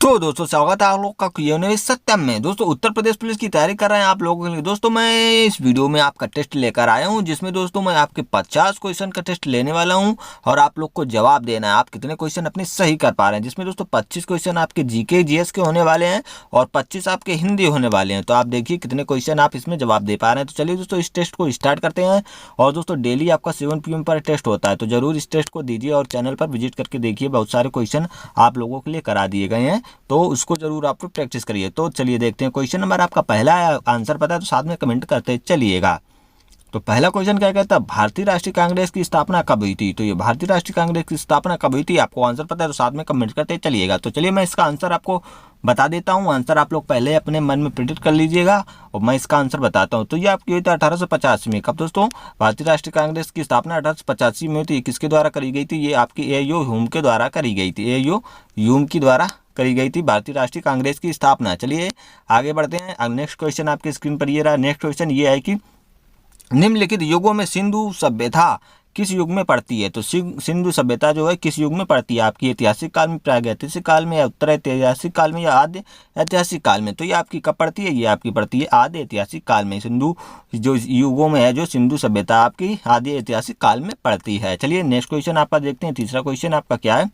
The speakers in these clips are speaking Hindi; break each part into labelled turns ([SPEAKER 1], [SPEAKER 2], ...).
[SPEAKER 1] तो दोस्तों स्वागत है आप लोग का Q&A सत्यम में। दोस्तों उत्तर प्रदेश पुलिस की तैयारी कर रहे हैं आप लोगों के लिए। दोस्तों मैं इस वीडियो में आपका टेस्ट लेकर आया हूं, जिसमें दोस्तों मैं आपके 50 क्वेश्चन का टेस्ट लेने वाला हूं और आप लोग को जवाब देना है आप कितने क्वेश्चन अपने सही कर पा रहे हैं। जिसमें दोस्तों 25 क्वेश्चन आपके जीके जीएस के होने वाले हैं और 25 आपके हिंदी होने वाले हैं। तो आप देखिए कितने क्वेश्चन आप इसमें जवाब दे पा रहे हैं। तो चलिए दोस्तों इस टेस्ट को स्टार्ट करते हैं। और दोस्तों डेली आपका 7 PM पर टेस्ट होता है, तो जरूर इस टेस्ट को दीजिए और चैनल पर विजिट करके देखिए। बहुत सारे क्वेश्चन आप लोगों के लिए करा दिए गए हैं, तो उसको जरूर आप लोग प्रैक्टिस करिए। तो चलिए देखते हैं। क्वेश्चन नंबर आपका पहला है, आंसर पता है तो साथ में कमेंट करते चलिएगा। तो पहला क्वेश्चन क्या कहता है, भारतीय राष्ट्रीय कांग्रेस की स्थापना कब हुई थी? तो ये भारतीय राष्ट्रीय कांग्रेस की स्थापना कब हुई थी, आपको आंसर पता है तो साथ में कमेंट करते चलिएगा। तो चलिए मैं इसका आंसर आपको बता देता हूँ। आंसर आप लोग पहले अपने मन में प्रिडिक्ट कर लीजिएगा और मैं इसका आंसर बताता हूँ। तो ये आपकी हुई थी 1885 में। कब दोस्तों? भारतीय राष्ट्रीय कांग्रेस की स्थापना 1885 में हुई थी। किसके द्वारा करी गई थी? ये आपकी AU ह्यूम के द्वारा करी गई थी। AU ह्यूम की द्वारा करी गई थी भारतीय राष्ट्रीय कांग्रेस की स्थापना। चलिए आगे बढ़ते हैं। नेक्स्ट क्वेश्चन आपकी स्क्रीन पर ये रहा। नेक्स्ट क्वेश्चन ये है कि निम्नलिखित युगों में सिंधु सभ्यता किस युग में पड़ती है? तो सिंधु सभ्यता जो है किस युग में पड़ती है? आपकी ऐतिहासिक काल में, प्रागैतिहासिक काल में, या उत्तर ऐतिहासिक काल में, या आद्य ऐतिहासिक काल में? तो ये आपकी कब पड़ती है? ये आपकी पड़ती है आद्य ऐतिहासिक काल में। सिंधु जो युगों में है, जो सिंधु सभ्यता आपकी आद्य ऐतिहासिक काल में पड़ती है। चलिए नेक्स्ट क्वेश्चन आपका देखते हैं। तीसरा क्वेश्चन आपका क्या है?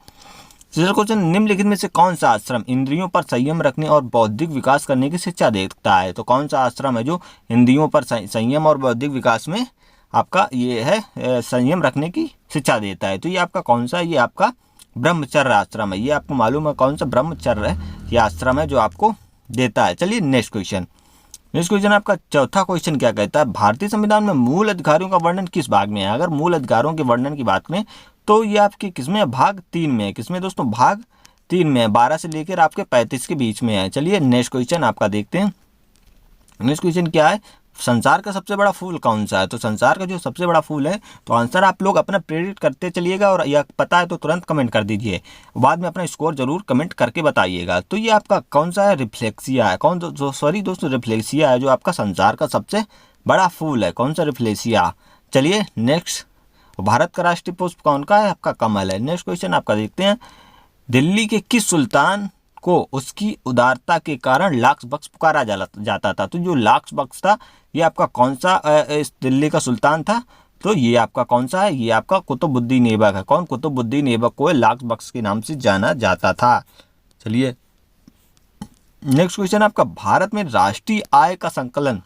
[SPEAKER 1] तीसरा क्वेश्चन, निम्नलिखित में से कौन सा आश्रम इंद्रियों पर संयम रखने और बौद्धिक विकास करने की शिक्षा देता है? तो कौन सा आश्रम है जो इंद्रियों पर संयम और बौद्धिक विकास में आपका ये है संयम रखने की शिक्षा देता है? तो ये आपका कौन सा है? ये आपका ब्रह्मचर्य आश्रम है। ये आपको मालूम है कौन सा ब्रह्मचर्य है ये आश्रम है जो आपको देता है। चलिए नेक्स्ट क्वेश्चन। नेक्स्ट क्वेश्चन आपका चौथा क्वेश्चन क्या कहता है, भारतीय संविधान में मूल अधिकारों का वर्णन किस भाग में है? अगर मूल अधिकारों के वर्णन की बात करें तो ये आपके किसमें है? भाग 3 में है। किसमें दोस्तों? भाग 3 में है। 12 से लेकर आपके 35 के बीच में है। चलिए नेक्स्ट क्वेश्चन आपका देखते हैं। नेक्स्ट क्वेश्चन क्या है, संसार का सबसे बड़ा फूल कौन सा है? तो संसार का जो सबसे बड़ा फूल है, तो आंसर आप लोग अपना प्रेडिक्ट करते चलिएगा और यह पता है तो तुरंत कमेंट कर दीजिए। बाद में अपना स्कोर जरूर कमेंट करके बताइएगा। तो ये आपका कौन सा है? रिफ्लेक्सिया है। कौन दोस्तों रिफ्लेक्सिया है जो आपका संसार का सबसे बड़ा फूल है। कौन सा? रिफ्लेक्सिया। चलिए नेक्स्ट, भारत का राष्ट्रीय पुष्प कौन का है? आपका कमल है। नेक्स्ट क्वेश्चन आपका देखते हैं। दिल्ली के किस सुल्तान को उसकी उदारता के कारण लाक्स बख्श पुकारा जाता था? तो जो लाक्स बख्श था ये आपका कौन सा इस दिल्ली का सुल्तान था? तो ये आपका कौन सा है? ये आपका कुतुबुद्दीन ऐबक है। कौन? कुतुबुद्दीन ऐबक को लाक्स बख्श के नाम से जाना जाता था। चलिए नेक्स्ट क्वेश्चन आपका, भारत में राष्ट्रीय आय का संकलन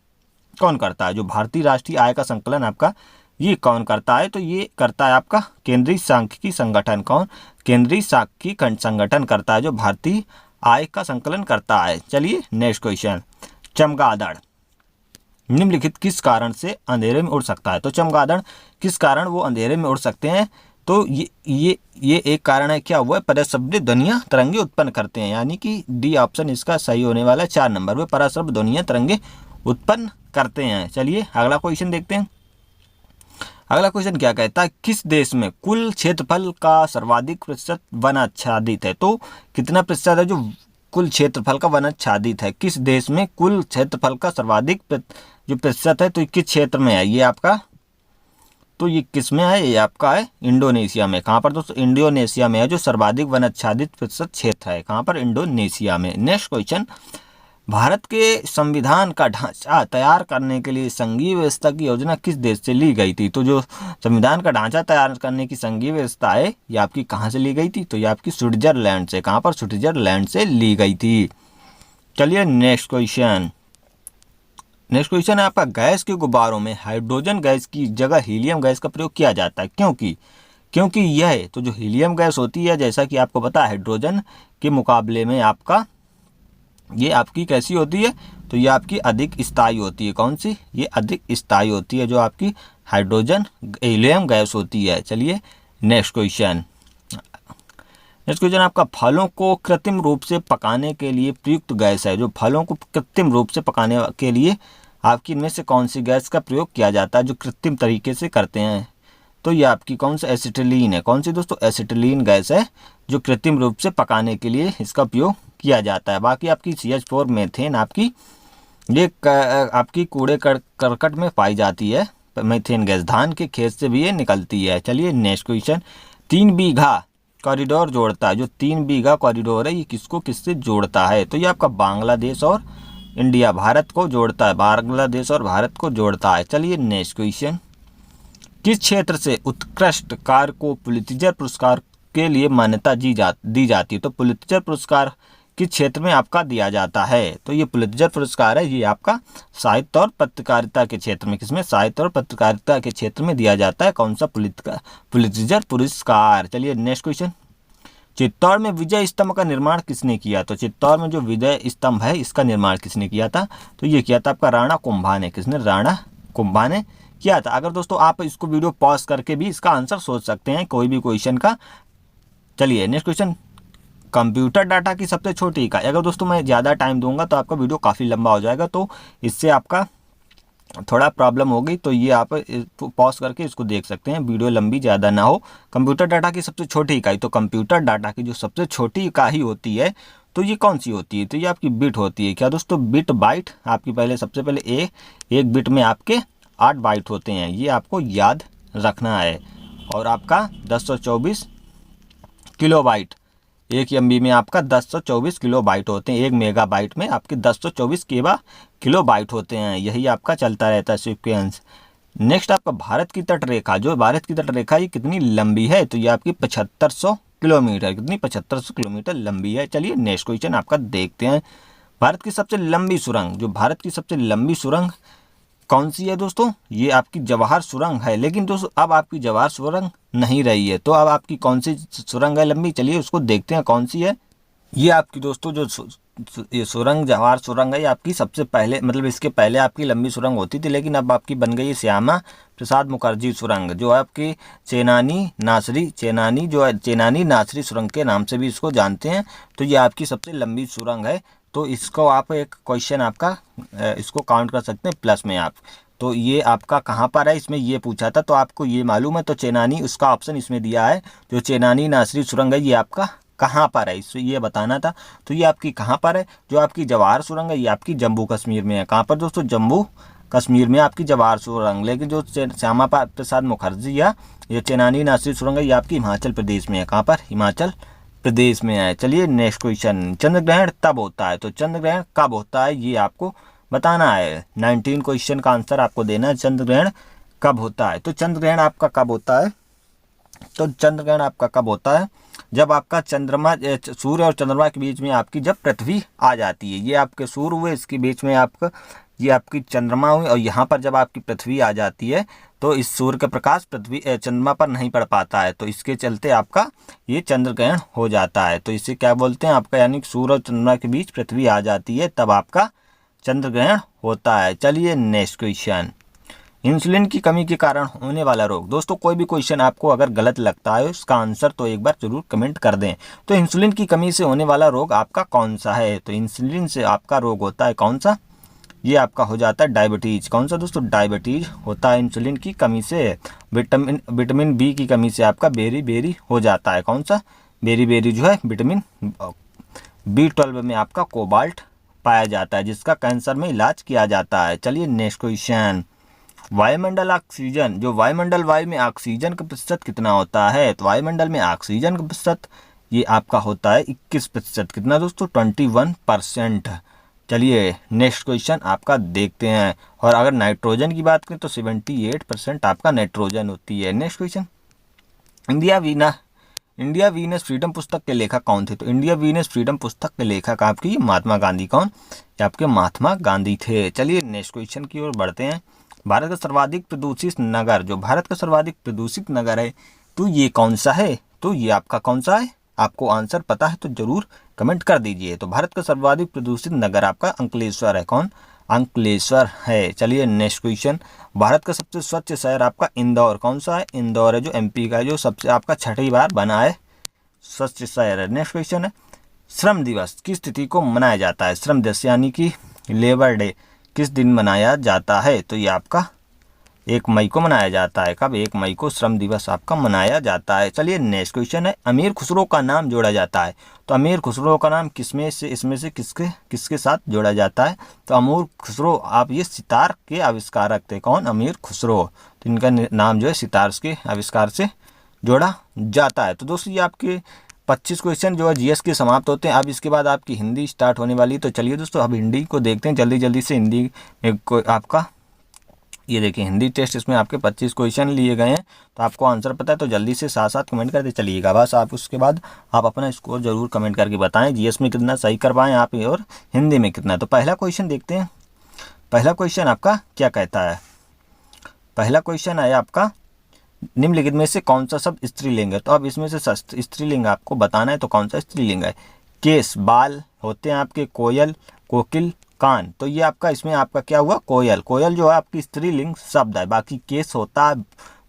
[SPEAKER 1] कौन करता है? जो भारतीय राष्ट्रीय आय का संकलन आपका ये कौन करता है? तो ये करता है आपका केंद्रीय सांख्यिकी संगठन। कौन? केंद्रीय सांख्यिकी संगठन करता है जो भारतीय आय का संकलन करता है। चलिए नेक्स्ट क्वेश्चन, चमगादड़ निम्नलिखित किस कारण से अंधेरे में उड़ सकता है? तो चमगादड़ किस कारण वो अंधेरे में उड़ सकते हैं? तो ये एक कारण है। क्या हुआ? पराशब्द ध्वनियाँ तरंगे उत्पन्न करते हैं, यानी कि डी ऑप्शन इसका सही होने वाला है। 4 नंबर में पराशब्द ध्वनियाँ तरंगे उत्पन्न करते हैं। चलिए अगला क्वेश्चन देखते हैं। अगला क्वेश्चन क्या कहता है, किस देश में कुल क्षेत्रफल का सर्वाधिक प्रतिशत वन आच्छादित है? तो कितना प्रतिशत है जो कुल क्षेत्रफल का वन आच्छादित है? किस देश में कुल क्षेत्रफल का सर्वाधिक जो प्रतिशत है, तो किस क्षेत्र में है? ये आपका, तो ये किस में है? ये आपका है इंडोनेशिया में। कहाँ पर दोस्तों? इंडोनेशिया में है जो सर्वाधिक वन आच्छादित प्रतिशत क्षेत्र है। कहाँ पर? इंडोनेशिया में। नेक्स्ट क्वेश्चन, भारत के संविधान का ढांचा तैयार करने के लिए संघीय व्यवस्था की योजना किस देश से ली गई थी? तो जो संविधान का ढांचा तैयार करने की संघीय व्यवस्था है ये आपकी कहाँ से ली गई थी? तो ये आपकी स्विट्जरलैंड से। कहाँ पर? स्विट्जरलैंड से ली गई थी। चलिए नेक्स्ट क्वेश्चन। नेक्स्ट क्वेश्चन है आपका, गैस के गुब्बारों में हाइड्रोजन गैस की जगह हीलियम गैस का प्रयोग किया जाता है। क्योंकि यह तो जो हीलियम गैस होती है, जैसा कि आपको पता है हाइड्रोजन के मुकाबले में आपका ये आपकी कैसी होती है? तो ये आपकी अधिक स्थायी होती है। कौन सी? ये अधिक स्थायी होती है जो आपकी हाइड्रोजन हीलियम गैस होती है। चलिए नेक्स्ट क्वेश्चन। नेक्स्ट क्वेश्चन आपका, फलों को कृत्रिम रूप से पकाने के लिए प्रयुक्त गैस है। जो फलों को कृत्रिम रूप से पकाने के लिए आपकी इनमें से कौन सी गैस का प्रयोग किया जाता है जो कृत्रिम तरीके से करते हैं? तो ये आपकी कौन सा? एसिटिलीन है। कौन सी दोस्तों? एसिटिलीन गैस है जो कृत्रिम रूप से पकाने के लिए इसका उपयोग किया जाता है। बाकी आपकी CH4 मीथेन आपकी ये आपकी कूड़े करकट में पाई जाती है। मीथेन गैस धान के खेत से भी ये निकलती है। चलिए नेक्स्ट क्वेश्चन, 3 बीघा कॉरिडोर जोड़ता है? जो 3 बीघा कॉरिडोर है ये किसको किससे जोड़ता है? तो ये आपका बांग्लादेश और इंडिया, भारत को जोड़ता है, बांग्लादेश और भारत को जोड़ता है। चलिए नेक्स्ट क्वेश्चन, किस क्षेत्र से उत्कृष्ट कार्य को पुलित्जर पुरस्कार के लिए मान्यता दी जाती है? तो पुलित्जर पुरस्कार किस क्षेत्र में आपका दिया जाता है? तो ये पुलित्जर पुरस्कार है, ये आपका साहित्य और पत्रकारिता के क्षेत्र में, किसमें? साहित्य और पत्रकारिता के क्षेत्र में दिया जाता है। कौन सा पुलित्जर पुरस्कार? चलिए नेक्स्ट क्वेश्चन, चित्तौड़ में विजय स्तंभ का निर्माण किसने किया? तो चित्तौड़ में जो विजय स्तंभ है इसका निर्माण किसने किया था? तो ये किया था आपका राणा कुंभा ने। किसने? राणा कुंभा ने किया था। अगर दोस्तों आप इसको वीडियो पॉज करके भी इसका आंसर सोच सकते हैं कोई भी क्वेश्चन का। चलिए नेक्स्ट क्वेश्चन, कंप्यूटर डाटा की सबसे छोटी इकाई। अगर दोस्तों मैं ज़्यादा टाइम दूंगा तो आपका वीडियो काफ़ी लंबा हो जाएगा, तो इससे आपका थोड़ा प्रॉब्लम होगी, तो ये आप पॉज करके इसको देख सकते हैं, वीडियो लंबी ज़्यादा ना हो। कंप्यूटर डाटा की सबसे छोटी इकाई, तो कंप्यूटर डाटा की जो सबसे छोटी इकाई होती है तो ये कौन सी होती है? तो ये आपकी बिट होती है। क्या दोस्तों? बिट बाइट आपकी सबसे पहले एक बिट में आपके 8 बाइट होते हैं, ये आपको याद रखना है। और आपका 1024 किलोबाइट, 1 MB में आपका 1024 किलोबाइट होते हैं। 1 मेगाबाइट में आपके 1024 किलोबाइट होते हैं। यही आपका चलता रहता है सीक्वेंस। नेक्स्ट आपका भारत की तट रेखा, जो भारत की तट रेखा ये कितनी लंबी है? तो ये आपकी 7500 किलोमीटर, कितनी? 7500 किलोमीटर लंबी है। चलिए नेक्स्ट क्वेश्चन आपका देखते हैं, भारत की सबसे लंबी सुरंग, जो भारत की सबसे लंबी सुरंग कौन सी है दोस्तों? ये आपकी जवाहर सुरंग है। लेकिन दोस्तों अब आपकी जवाहर सुरंग नहीं रही है, तो अब आपकी कौन सी सुरंग है लंबी? चलिए उसको देखते हैं कौन सी है। ये आपकी दोस्तों जो ये सुरंग, जवाहर सुरंग है, ये आपकी सबसे पहले, मतलब इसके पहले आपकी लंबी सुरंग होती थी, लेकिन अब आपकी बन गई श्यामा प्रसाद मुखर्जी सुरंग, जो आपकी चेनानी नासरी सुरंग के नाम से भी इसको जानते हैं। तो ये आपकी सबसे लंबी सुरंग है। तो इसको आप एक क्वेश्चन आपका इसको काउंट कर सकते हैं प्लस में आप। तो ये आपका कहाँ पर है, इसमें ये पूछा था, तो आपको ये मालूम है, तो चेनानी, उसका ऑप्शन इसमें दिया है। जो चेनानी नासरी सुरंग है ये आपका कहाँ पर है, इससे ये बताना था। तो ये आपकी कहाँ पर है? जो आपकी जवाहर सुरंग है ये आपकी जम्मू कश्मीर में है। कहाँ पर दोस्तों? जम्मू कश्मीर में आपकी जवाहर सुरंग। लेकिन जो श्यामा प्रसाद मुखर्जी है, ये चेनानी नासरी सुरंग है, ये आपकी हिमाचल प्रदेश में है। कहाँ पर? हिमाचल प्रदेश में है। चलिए नेक्स्ट क्वेश्चन, चंद्र ग्रहण तब होता है? तो चंद्र ग्रहण कब होता है ये आपको बताना है। 19 क्वेश्चन का आंसर आपको देना है, चंद्र ग्रहण कब होता है। तो चंद्र ग्रहण आपका कब होता है? तो चंद्र ग्रहण आपका कब होता है? जब आपका चंद्रमा, सूर्य और चंद्रमा के बीच में आपकी जब पृथ्वी आ जाती है। ये आपके सूर्य हुए, इसके बीच में आपका ये आपकी चंद्रमा हुई, और यहाँ पर जब आपकी पृथ्वी आ जाती है तो इस सूर्य का प्रकाश पृथ्वी चंद्रमा पर नहीं पड़ पाता है, तो इसके चलते आपका ये चंद्र ग्रहण हो जाता है। तो इसे क्या बोलते हैं आपका, यानी सूर्य और चंद्रमा के बीच पृथ्वी आ जाती है तब आपका चंद्र ग्रहण होता है। चलिए नेक्स्ट क्वेश्चन, इंसुलिन की कमी के कारण होने वाला रोग। दोस्तों कोई भी क्वेश्चन आपको अगर गलत लगता है उसका आंसर तो एक बार जरूर कमेंट कर दें। तो इंसुलिन की कमी से होने वाला रोग आपका कौन सा है? तो इंसुलिन से आपका रोग होता है कौन सा? ये आपका हो जाता है डायबिटीज। कौन सा दोस्तों? डायबिटीज होता है इंसुलिन की कमी से। विटामिन बी की कमी से आपका बेरी हो जाता है। कौन सा? बेरी जो है विटामिन B12 में आपका कोबाल्ट पाया जाता है, जिसका कैंसर में इलाज किया जाता है। चलिए नेक्स्ट क्वेश्चन, वायुमंडल ऑक्सीजन, जो वायुमंडल वायु में ऑक्सीजन का प्रतिशत कितना होता है? तो वायुमंडल में ऑक्सीजन का प्रतिशत ये आपका होता है 21%। कितना दोस्तों? 21%। चलिए नेक्स्ट क्वेश्चन आपका देखते हैं। और अगर नाइट्रोजन की बात करें तो 78% आपका नाइट्रोजन होती है। Next question, India Venus freedom पुस्तक के लेखक कौन थे? तो इंडिया वीनस फ्रीडम पुस्तक के लेखक आपकी महात्मा गांधी। कौन? आपके महात्मा गांधी थे। चलिए नेक्स्ट क्वेश्चन की ओर बढ़ते हैं। भारत का सर्वाधिक प्रदूषित नगर, जो भारत का सर्वाधिक प्रदूषित नगर है तो ये कौन सा है? तो ये आपका कौन सा है? आपको आंसर पता है तो जरूर कमेंट कर दीजिए। तो भारत का सर्वाधिक प्रदूषित नगर आपका अंकलेश्वर है। कौन? अंकलेश्वर है। चलिए नेक्स्ट क्वेश्चन, भारत का सबसे स्वच्छ शहर आपका इंदौर। कौन सा है? इंदौर है, जो MP का जो सबसे आपका 6ठी बार बना है स्वच्छ शहर है। नेक्स्ट क्वेश्चन है, श्रम दिवस किस तिथि को मनाया जाता है? श्रम दिवस यानी कि लेबर डे किस दिन मनाया जाता है? तो ये आपका 1 मई को मनाया जाता है। कब? 1 मई को श्रम दिवस आपका मनाया जाता है। चलिए नेक्स्ट क्वेश्चन है, अमीर खुसरो का नाम जोड़ा जाता है। तो अमीर खुसरो का नाम इसमें से किसके साथ जोड़ा जाता है? तो अमीर खुसरो आप ये सितार के आविष्कारक थे। कौन? अमीर खुसरो। तो इनका नाम जो है सितार के आविष्कार से जोड़ा जाता है। तो दोस्तों ये आपके 25 क्वेश्चन जो है जीएस के समाप्त होते हैं। अब इसके बाद आपकी हिंदी स्टार्ट होने वाली है। तो चलिए दोस्तों अब हिंदी को देखते हैं जल्दी जल्दी से। हिंदी में आपका ये देखिए हिंदी टेस्ट, इसमें आपके 25 क्वेश्चन लिए गए हैं। तो आपको आंसर पता है तो जल्दी से साथ साथ कमेंट करते चलिएगा। बस आप उसके बाद आप अपना स्कोर जरूर कमेंट करके बताएं, जीएस में कितना सही कर पाएँ आप और हिंदी में कितना। तो पहला क्वेश्चन देखते हैं। पहला क्वेश्चन आपका क्या कहता है। पहला क्वेश्चन है आपका निम्नलिखित में से कौन सा शब्द स्त्रीलिंग है। तो अब इसमें से स्त्रीलिंग आपको बताना है। तो कौन सा स्त्रीलिंग है। केस, बाल होते हैं आपके, कोयल, कोकिल, कान। तो ये आपका इसमें आपका क्या हुआ, कोयल। कोयल जो है आपकी स्त्रीलिंग शब्द है। बाकी केस होता है,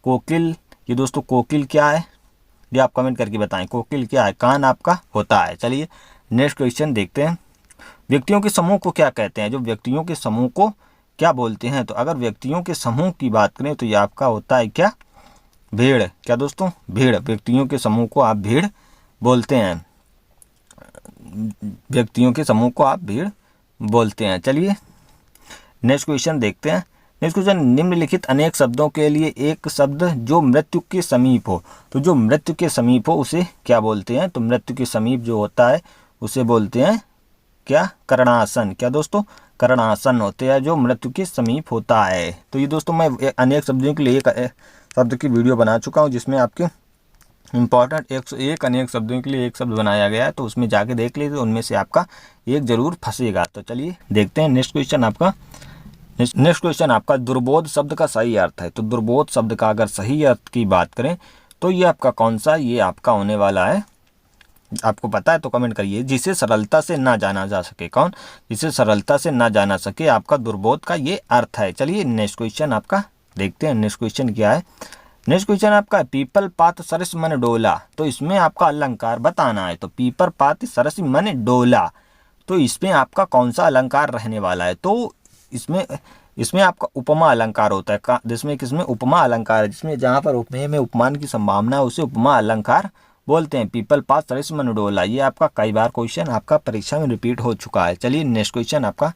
[SPEAKER 1] कोकिल, ये दोस्तों कोकिल क्या है ये आप कमेंट करके बताएं, कोकिल क्या है। कान आपका होता है। चलिए नेक्स्ट क्वेश्चन देखते हैं। व्यक्तियों के समूह को क्या कहते हैं। जो व्यक्तियों के समूह को क्या बोलते हैं। तो अगर व्यक्तियों के समूह की बात करें तो ये आपका होता है क्या, भीड़। क्या दोस्तों, भीड़। व्यक्तियों के समूह को आप भीड़ बोलते हैं। व्यक्तियों के समूह को आप भीड़ बोलते हैं। चलिए नेक्स्ट क्वेश्चन देखते हैं। नेक्स्ट क्वेश्चन, निम्नलिखित अनेक शब्दों के लिए एक शब्द जो मृत्यु के समीप हो। तो जो मृत्यु के समीप हो उसे क्या बोलते हैं। तो मृत्यु के समीप जो होता है उसे बोलते हैं क्या, करणासन। क्या दोस्तों, करणासन होते हैं जो मृत्यु के समीप होता है। तो ये दोस्तों मैं अनेक शब्दों के लिए एक शब्द की वीडियो बना चुका हूँ जिसमें आपके इम्पॉर्टेंट एक अनेक शब्दों के लिए एक शब्द बनाया गया है। तो उसमें जाके देख लीजिए, उनमें से आपका एक जरूर फंसेगा। तो चलिए देखते हैं नेक्स्ट क्वेश्चन आपका। नेक्स्ट क्वेश्चन आपका दुर्बोध शब्द का सही अर्थ है। तो दुर्बोध शब्द का अगर सही अर्थ की बात करें तो ये आपका कौन सा, ये आपका होने वाला है, आपको पता है तो कमेंट करिए। जिसे सरलता से ना जाना जा सके। कौन, जिसे सरलता से ना जाना सके, आपका दुर्बोध का ये अर्थ है। चलिए नेक्स्ट क्वेश्चन आपका देखते हैं। नेक्स्ट क्वेश्चन क्या है। नेक्स्ट क्वेश्चन आपका पीपल पात सरस मन डोला। तो इसमें आपका अलंकार बताना है। तो पीपल पात सरस मन डोला, तो इसमें आपका कौन सा अलंकार रहने वाला है। तो इसमें आपका उपमा अलंकार होता है। जिसमें किसमें उपमा अलंकार है, जिसमें जहाँ पर उपमेय में उपमान की संभावना है उसे उपमा अलंकार बोलते हैं। पीपल पात सरस मन डोला, ये आपका कई बार क्वेश्चन आपका परीक्षा में रिपीट हो चुका है। चलिए नेक्स्ट क्वेश्चन आपका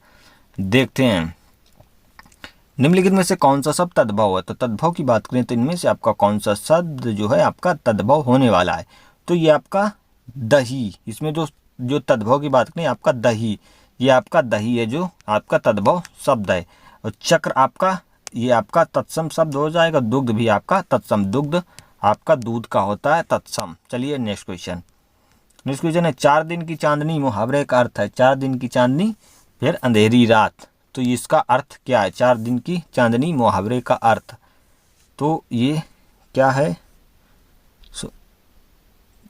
[SPEAKER 1] देखते हैं। निम्नलिखित में से कौन सा शब्द तद्भव है। तो तद्भव की बात करें तो इनमें से आपका कौन सा शब्द जो है आपका तद्भव होने वाला है। तो ये आपका दही। इसमें जो तद्भव की बात करें आपका दही, ये आपका दही है जो आपका तद्भव शब्द है। और चक्र आपका ये आपका तत्सम शब्द हो जाएगा। दुग्ध भी आपका तत्सम, दुग्ध आपका दूध का होता है तत्सम। चलिए नेक्स्ट क्वेश्चन। नेक्स्ट क्वेश्चन है 4 दिन की चांदनी मुहावरे का अर्थ है। 4 दिन की चांदनी फिर अंधेरी रात। तो इसका अर्थ क्या है, 4 दिन की चांदनी मुहावरे का अर्थ। तो ये क्या है,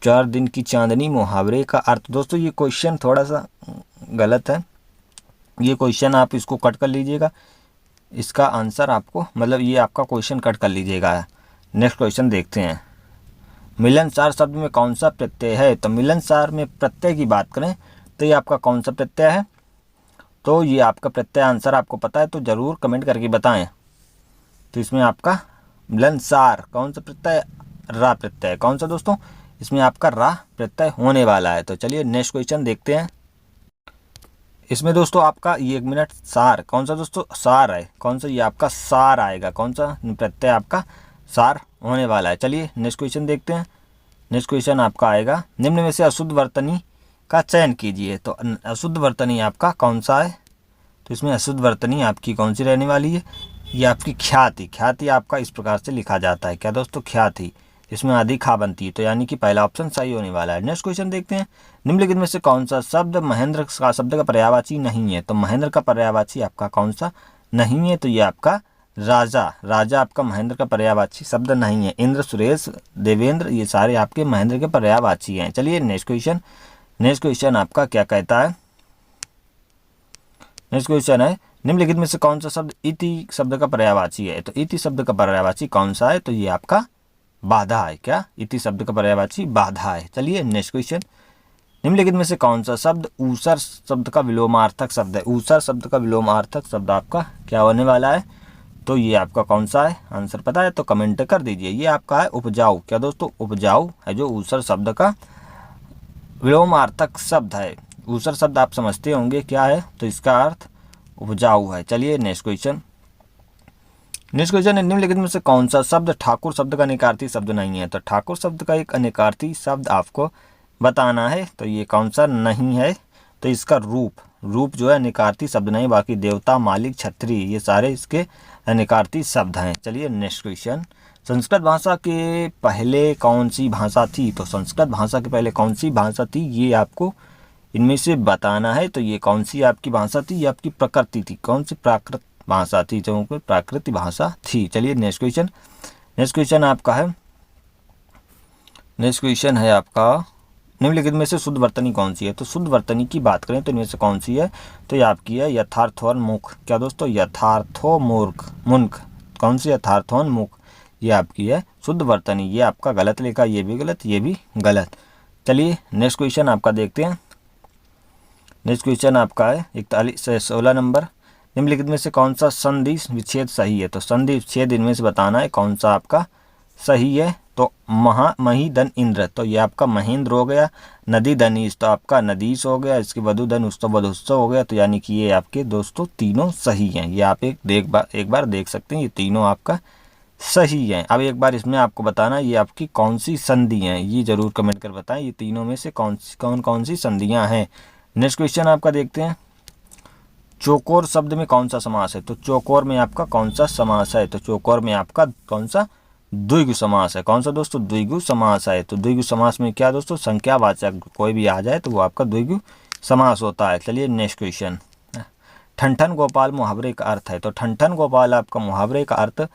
[SPEAKER 1] 4 दिन की चांदनी मुहावरे का अर्थ। दोस्तों ये क्वेश्चन थोड़ा सा गलत है। ये क्वेश्चन आप इसको कट कर लीजिएगा। इसका आंसर आपको मतलब ये आपका क्वेश्चन कट कर लीजिएगा। नेक्स्ट क्वेश्चन देखते हैं। मिलनसार शब्द में कौन सा प्रत्यय है। तो मिलनसार में प्रत्यय की बात करें तो ये आपका कौन सा प्रत्यय है। तो ये आपका प्रत्यय आंसर आपको पता है तो ज़रूर कमेंट करके बताएं। तो इसमें आपका मिलनसार कौन सा प्रत्यय, रा प्रत्यय। कौन सा दोस्तों, इसमें आपका रा प्रत्यय होने वाला है। तो चलिए नेक्स्ट क्वेश्चन देखते हैं। इसमें दोस्तों आपका ये 1 मिनट, सार कौन सा दोस्तों, सार है। कौन सा, ये आपका सार आएगा। कौन सा प्रत्यय आपका सार होने वाला है। चलिए नेक्स्ट क्वेश्चन देखते हैं। नेक्स्ट क्वेश्चन आपका आएगा निम्न में से अशुद्ध वर्तनी का चयन कीजिए। तो अशुद्ध वर्तनी आपका कौन सा है। तो इसमें अशुद्ध वर्तनी आपकी कौन सी रहने वाली है, ये आपकी ख्याति। ख्याति आपका इस प्रकार से लिखा जाता है। क्या दोस्तों, ख्याति। इसमें आदि खा बनती है। तो यानी कि पहला ऑप्शन सही होने वाला है। नेक्स्ट क्वेश्चन देखते हैं। निम्नलिखित में से कौन सा शब्द महेंद्र का शब्द का पर्यायवाची नहीं है। तो महेंद्र का पर्यायवाची आपका कौन सा नहीं है। तो ये आपका राजा। राजा आपका महेंद्र का पर्यायवाची शब्द नहीं है। इंद्र, सुरेश, देवेंद्र ये सारे आपके महेंद्र के पर्यायवाची हैं। चलिए नेक्स्ट क्वेश्चन। नेक्स्ट क्वेश्चन आपका क्या कहता है। नेक्स्ट क्वेश्चन है निम्नलिखित में से कौन सा शब्द इति शब्द का पर्यायवाची है। तो इति शब्द का पर्यायवाची कौन सा है। तो ये आपका बाधा है। क्या, इति शब्द का पर्यायवाची बाधा है। चलिए नेक्स्ट क्वेश्चन। निम्नलिखित में से कौन सा शब्द ऊसर शब्द का विलोमार्थक शब्द है। ऊसर शब्द का विलोमार्थक शब्द आपका क्या होने वाला है। तो ये आपका कौन सा है, आंसर पता है तो कमेंट कर दीजिए। ये आपका है उपजाऊ। क्या दोस्तों, उपजाऊ है जो ऊसर शब्द का विलोमार्थक शब्द है। ऊसर शब्द आप समझते होंगे क्या है, तो इसका अर्थ उपजाऊ है। चलिए नेक्स्ट क्वेश्चन। नेक्स्ट क्वेश्चन है, निम्नलिखित में से कौन सा शब्द ठाकुर शब्द का अनेकार्थी शब्द नहीं है? तो ठाकुर शब्द का एक अनेकार्थी शब्द आपको बताना है। तो ये कौन सा नहीं है? तो इसका रूप जो है अनेकार्थी शब्द नहीं, बाकी देवता, मालिक, छत्री ये सारे इसके अनेकार्थी शब्द हैं। चलिए नेक्स्ट क्वेश्चन, संस्कृत भाषा के पहले कौन सी भाषा थी? तो संस्कृत भाषा के पहले कौन सी भाषा थी ये आपको इनमें से बताना है। तो ये कौन सी आपकी भाषा थी? ये आपकी प्रकृति थी। कौन सी? प्राकृत भाषा थी, जो प्राकृतिक भाषा थी। चलिए नेक्स्ट क्वेश्चन, नेक्स्ट क्वेश्चन आपका है, नेक्स्ट क्वेश्चन है आपका, निम्नलिखित में से शुद्ध वर्तनी कौन सी है? तो शुद्ध वर्तनी की बात करें तो इनमें से कौन सी है? तो ये आपकी है यथार्थोन्मुख। क्या दोस्तों? यथार्थोन्मुख। कौन सी? यथार्थोन्मुख। ये आपकी है शुद्ध वर्तनी। ये आपका गलत लिखा, ये भी गलत, ये भी गलत। चलिए नेक्स्ट क्वेश्चन आपका देखते हैं। नेक्स्ट क्वेश्चन आपका है 16 नंबर, निम्नलिखित में से कौन सा संधि विच्छेद सही है? तो संधि विच्छेद इनमें से बताना है कौन सा आपका सही है। तो मही धन इंद्र, तो ये आपका महेंद्र हो गया। नदी धनीश, तो आपका नदीश हो गया। इसके वधु धन उत्सव वधुत्सव हो गया। तो यानी कि ये आपके दोस्तों तीनों सही हैं। ये आप एक बार देख सकते हैं, ये तीनों आपका सही हैं। अब एक बार इसमें आपको बताना ये आपकी कौन सी संधि हैं, ये जरूर कमेंट कर बताएं ये तीनों में से कौन सी संधियां हैं। नेक्स्ट क्वेश्चन आपका देखते हैं, चौकोर शब्द में कौन सा समास है? तो चौकोर में आपका कौन सा समास है? तो चौकोर में आपका कौन सा? द्विगु समास है। कौन सा दोस्तों? द्विगु समास है। तो द्विगु समास में क्या दोस्तों? संख्यावाचक कोई भी आ जाए तो वो आपका द्विगु समास होता है। चलिए नेक्स्ट क्वेश्चन, ठनठन गोपाल मुहावरे का अर्थ है। तो ठनठन गोपाल आपका मुहावरे का अर्थ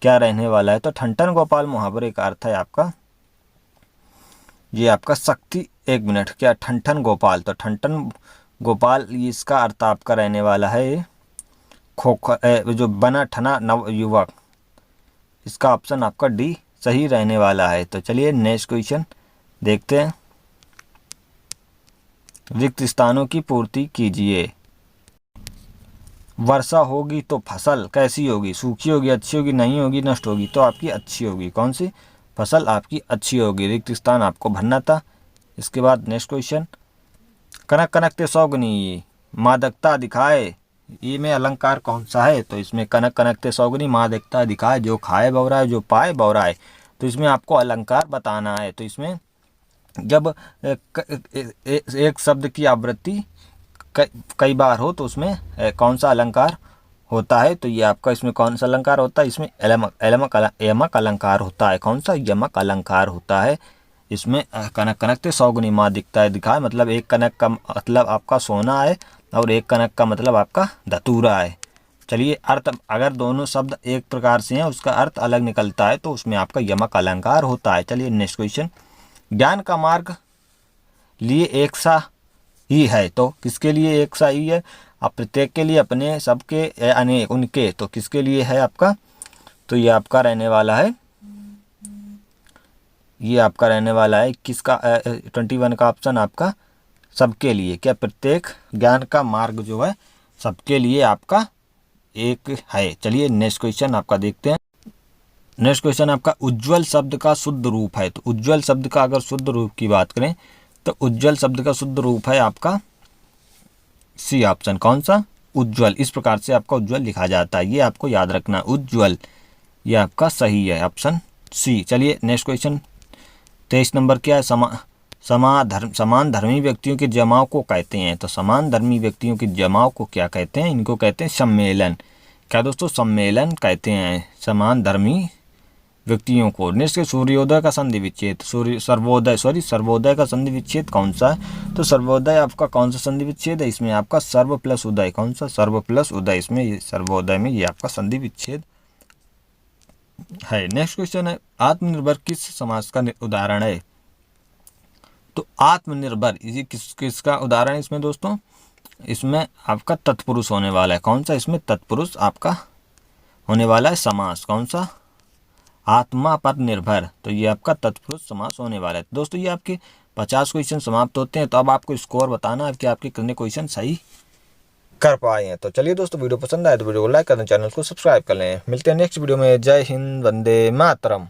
[SPEAKER 1] क्या रहने वाला है? तो ठनठन गोपाल मुहावरे का अर्थ है आपका, ये आपका शक्ति। एक मिनट, क्या ठनठन गोपाल? तो ठनठन गोपाल इसका अर्थ आपका रहने वाला है खोखा, जो बना ठना नव युवक। इसका ऑप्शन आपका डी सही रहने वाला है। तो चलिए नेक्स्ट क्वेश्चन देखते हैं, रिक्त स्थानों की पूर्ति कीजिए। वर्षा होगी तो फसल कैसी होगी? सूखी होगी, अच्छी होगी, नहीं होगी, नष्ट होगी? तो आपकी अच्छी होगी। कौन सी? फसल आपकी अच्छी होगी। रिक्त स्थान आपको भरना था। इसके बाद नेक्स्ट क्वेश्चन, कनक कनकते सौगनी मादकता दिखाए, ये में अलंकार कौन सा है? तो इसमें कनक कनकते सौगनी मादकता दिखाए, जो खाए बौराए, जो पाए बौराए। तो इसमें आपको अलंकार बताना है। तो इसमें जब एक शब्द की आवृत्ति कई बार हो तो उसमें कौन सा अलंकार होता है? तो ये आपका इसमें कौन सा अलंकार होता है? इसमें यमक अलंकार होता है। कौन सा? यमक अलंकार होता है। इसमें कनक कनकते सौगुनी माँ दिखता है दिखाए, मतलब एक कनक का मतलब आपका सोना है और एक कनक का मतलब आपका धतूरा है। चलिए अर्थ अगर दोनों शब्द एक प्रकार से हैं, उसका अर्थ अलग निकलता है तो उसमें आपका यमक अलंकार होता है। चलिए नेक्स्ट क्वेश्चन, ज्ञान का मार्ग लिए एक सा ही है। तो किसके लिए एक सा ही है? अब प्रत्येक के लिए, अपने सबके यानी उनके। तो किसके लिए है आपका? तो ये आपका रहने वाला है, ये आपका रहने वाला है किसका? 21 का ऑप्शन आपका सबके लिए। क्या प्रत्येक ज्ञान का मार्ग जो है सबके लिए आपका एक है। चलिए नेक्स्ट क्वेश्चन आपका देखते हैं। नेक्स्ट क्वेश्चन आपका उज्ज्वल शब्द का शुद्ध रूप है। तो उज्ज्वल शब्द का अगर शुद्ध रूप की बात करें तो उज्ज्वल शब्द का शुद्ध रूप है आपका सी ऑप्शन। कौन सा? उज्ज्वल। इस प्रकार से आपका उज्ज्वल लिखा जाता है, ये आपको याद रखना, उज्ज्वल। ये आपका सही है, ऑप्शन सी। चलिए नेक्स्ट क्वेश्चन 23 नंबर क्या है? समान धर्मी व्यक्तियों के जमाव को कहते हैं। तो समान धर्मी व्यक्तियों के जमाव को क्या कहते हैं? इनको कहते हैं सम्मेलन। क्या दोस्तों? सम्मेलन कहते हैं समान धर्मी व्यक्तियों को। नेक्स्ट सूर्योदय का संधि विच्छेद, सर्वोदय का संधि विच्छेद कौन सा है? तो सर्वोदय आपका कौन सा संधि विच्छेद है? इसमें आपका सर्व प्लस उदय। कौन सा? सर्व प्लस उदय। इसमें सर्वोदय में ये आपका संधि विच्छेद है। नेक्स्ट क्वेश्चन है, आत्मनिर्भर किस समास का उदाहरण है? तो आत्मनिर्भर ये किसका उदाहरण है इसमें दोस्तों? इसमें आपका तत्पुरुष होने वाला है। कौन सा? इसमें तत्पुरुष आपका होने वाला है समास। कौन सा? आत्मा पर निर्भर। तो ये आपका तत्पुरुष समास होने वाला है। दोस्तों ये आपके 50 क्वेश्चन समाप्त होते हैं। तो अब आपको स्कोर बताना है कि आपके कितने क्वेश्चन सही कर पाए हैं। तो चलिए दोस्तों, वीडियो पसंद आए तो वीडियो को लाइक कर दें, चैनल को सब्सक्राइब कर लें। मिलते हैं नेक्स्ट वीडियो में। जय हिंद, वंदे मातरम।